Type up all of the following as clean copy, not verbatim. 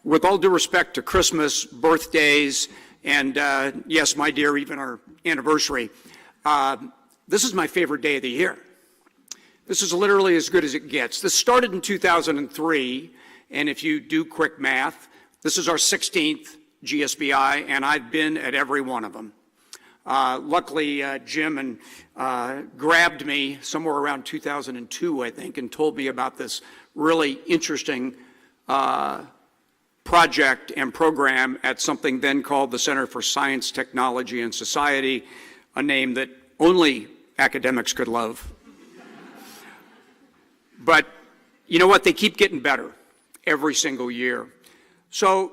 With all due respect to Christmas, birthdays, and yes, my dear, even our anniversary, this is my favorite day of the year. This is literally as good as it gets. This started in 2003, and if you do quick math, this is our 16th GSBI, and I've been at every one of them. Luckily, Jim grabbed me somewhere around 2002, I think, and told me about this really interesting project and program at something then called the Center for Science, Technology, and Society, a name that only academics could love. But you know what? They keep getting better every single year. So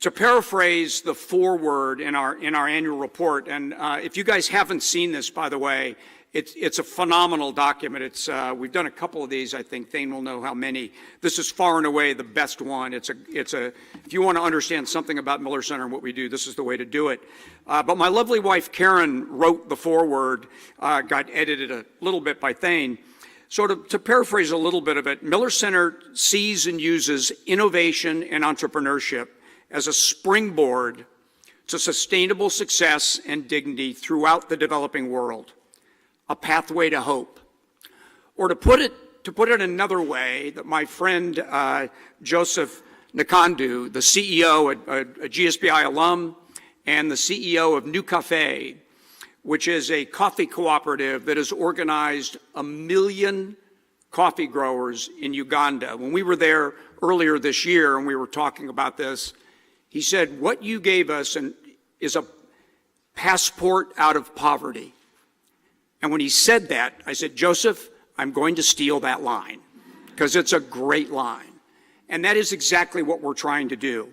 to paraphrase the foreword in our annual report, and if you guys haven't seen this, by the way, it's a phenomenal document. We've done a couple of these. I think Thane will know how many. This is far and away the best one. If you want to understand something about Miller Center and what we do, this is the way to do it. But my lovely wife Karen wrote the foreword, got edited a little bit by Thane. So to paraphrase a little bit of it, Miller Center sees and uses innovation and entrepreneurship as a springboard to sustainable success and dignity throughout the developing world, a pathway to hope. Or to put it another way, that my friend Joseph Nakandu, the CEO, a GSBI alum, and the CEO of New Cafe, which is a coffee cooperative that has organized 1 million coffee growers in Uganda. When we were there earlier this year and we were talking about this, he said, what you gave us is a passport out of poverty. And when he said that, I said, Joseph, I'm going to steal that line because it's a great line. And that is exactly what we're trying to do.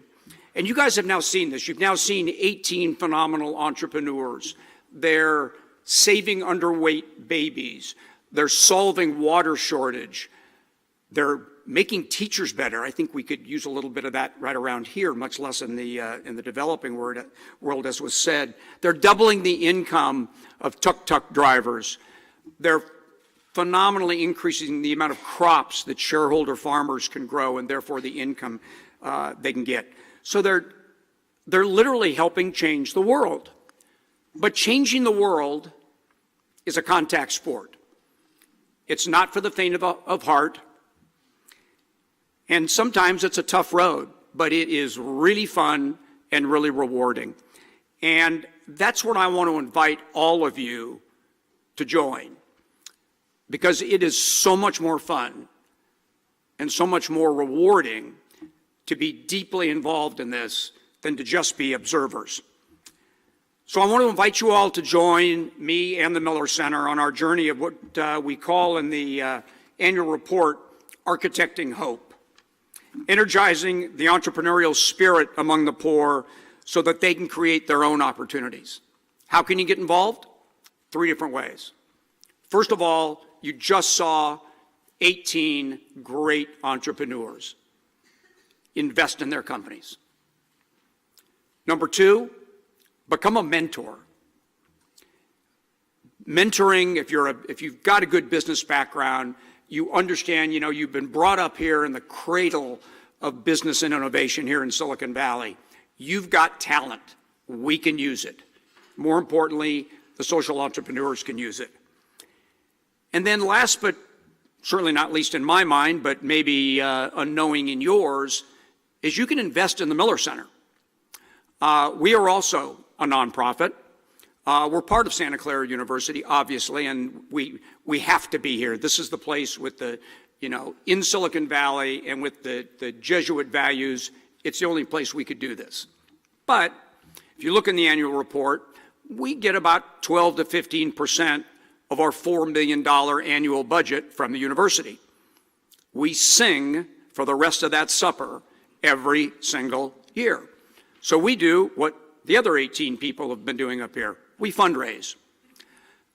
And you guys have now seen this. You've now seen 18 phenomenal entrepreneurs. They're saving underweight babies. They're solving water shortage. They're making teachers better. I think we could use a little bit of that right around here, much less in the developing world, as was said. They're doubling the income of tuk-tuk drivers. They're phenomenally increasing the amount of crops that shareholder farmers can grow and therefore the income they can get. So they're literally helping change the world. But changing the world is a contact sport. It's not for the faint of heart. And sometimes it's a tough road, but it is really fun and really rewarding. And that's what I want to invite all of you to join, because it is so much more fun and so much more rewarding to be deeply involved in this than to just be observers. So I want to invite you all to join me and the Miller Center on our journey of what we call in the annual report, Architecting Hope, energizing the entrepreneurial spirit among the poor so that they can create their own opportunities. How can you get involved? 3 different ways. First of all, you just saw 18 great entrepreneurs invest in their companies. Number 2, become a mentor. Mentoring, if you've got a good business background, you understand, you've been brought up here in the cradle of business and innovation here in Silicon Valley. You've got talent. We can use it. More importantly, the social entrepreneurs can use it. And then last, but certainly not least in my mind, but maybe unknowing in yours, is you can invest in the Miller Center. We are also a nonprofit. We're part of Santa Clara University, obviously, and we have to be here. This is the place with the, in Silicon Valley and with the Jesuit values, it's the only place we could do this. But if you look in the annual report, we get about 12 to 15% of our $4 million annual budget from the university. We sing for the rest of that supper every single year. So we do what the other 18 people have been doing up here. We fundraise.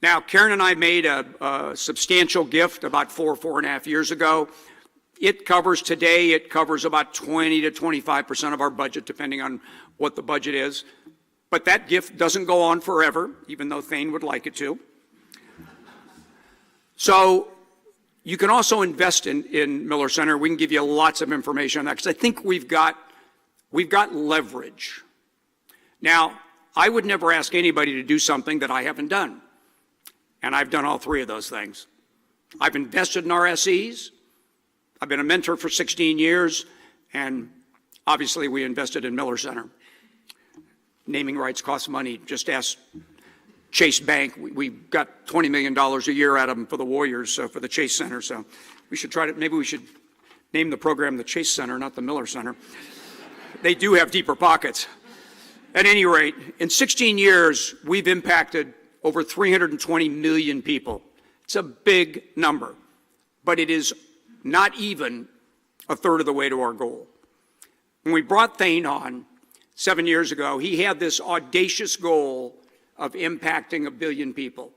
Now, Karen and I made a substantial gift about 4.5 years ago. It covers about 20 to 25% of our budget, depending on what the budget is. But that gift doesn't go on forever, even though Thane would like it to. So You can also invest in Miller Center. We can give you lots of information on that because I think we've got leverage. Now, I would never ask anybody to do something that I haven't done. And I've done all three of those things. I've invested in RSEs. I've been a mentor for 16 years. And obviously, we invested in Miller Center. Naming rights cost money. Just ask Chase Bank. We got $20 million a year out of them for the Warriors, so for the Chase Center. So we should try to, maybe we should name the program the Chase Center, not the Miller Center. They do have deeper pockets. At any rate, in 16 years, we've impacted over 320 million people. It's a big number, but it is not even a third of the way to our goal. When we brought Thane on 7 years ago, he had this audacious goal of impacting 1 billion people.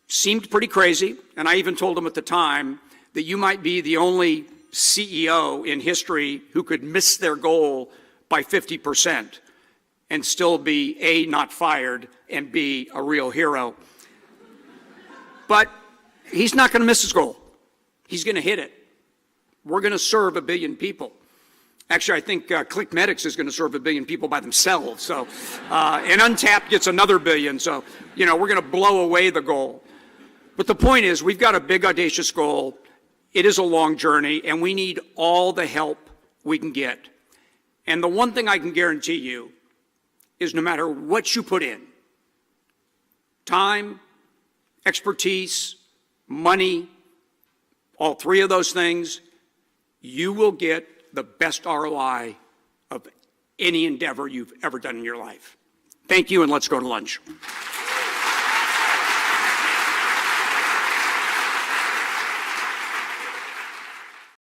Seemed pretty crazy, and I even told him at the time that you might be the only CEO in history who could miss their goal by 50% and still be A, not fired, and B, a real hero. But he's not going to miss his goal. He's going to hit it. We're going to serve 1 billion people. Actually, I think ClickMedics is going to serve 1 billion people by themselves. So, and Untapped gets another 1 billion. So, we're going to blow away the goal. But the point is, we've got a big, audacious goal. It is a long journey, and we need all the help we can get. And the one thing I can guarantee you is no matter what you put in, time, expertise, money, all three of those things, you will get the best ROI of any endeavor you've ever done in your life. Thank you, and let's go to lunch.